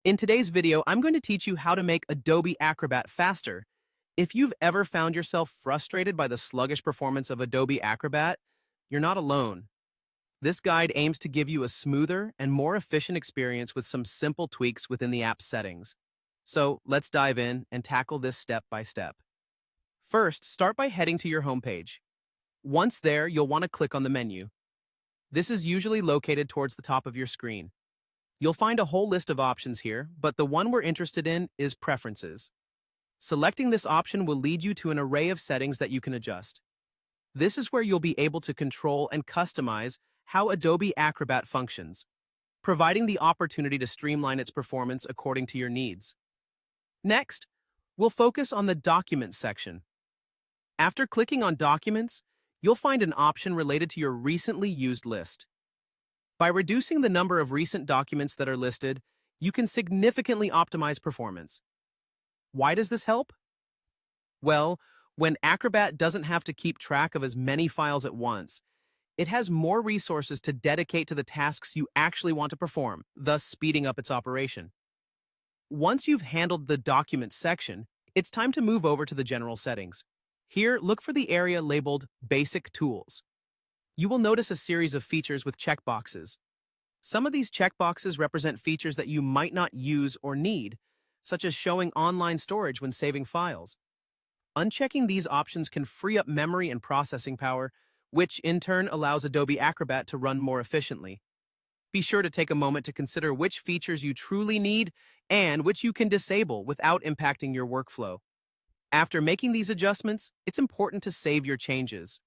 In today's video, I'm going to teach you how to make Adobe Acrobat faster. If you've ever found yourself frustrated by the sluggish performance of Adobe Acrobat, you're not alone. This guide aims to give you a smoother and more efficient experience with some simple tweaks within the app's settings. So let's dive in and tackle this step by step. First, start by heading to your homepage. Once there, you'll want to click on the menu. This is usually located towards the top of your screen. You'll find a whole list of options here, but the one we're interested in is Preferences. Selecting this option will lead you to an array of settings that you can adjust. This is where you'll be able to control and customize how Adobe Acrobat functions, providing the opportunity to streamline its performance according to your needs. Next, we'll focus on the Documents section. After clicking on Documents, you'll find an option related to your recently used list. By reducing the number of recent documents that are listed, you can significantly optimize performance. Why does this help? Well, when Acrobat doesn't have to keep track of as many files at once, it has more resources to dedicate to the tasks you actually want to perform, thus speeding up its operation. Once you've handled the Documents section, it's time to move over to the General settings. Here, look for the area labeled Basic Tools. You will notice a series of features with checkboxes. Some of these checkboxes represent features that you might not use or need, such as showing online storage when saving files. Unchecking these options can free up memory and processing power, which in turn allows Adobe Acrobat to run more efficiently. Be sure to take a moment to consider which features you truly need and which you can disable without impacting your workflow. After making these adjustments, it's important to save your changes.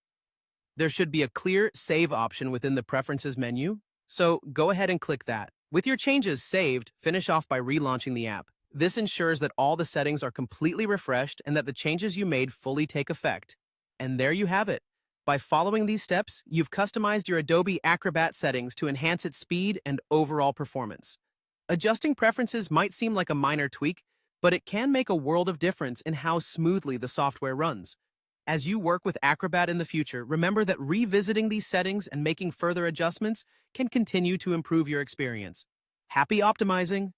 There should be a clear Save option within the Preferences menu, so go ahead and click that. With your changes saved, finish off by relaunching the app. This ensures that all the settings are completely refreshed and that the changes you made fully take effect. And there you have it. By following these steps, you've customized your Adobe Acrobat settings to enhance its speed and overall performance. Adjusting preferences might seem like a minor tweak, but it can make a world of difference in how smoothly the software runs. As you work with Acrobat in the future, remember that revisiting these settings and making further adjustments can continue to improve your experience. Happy optimizing!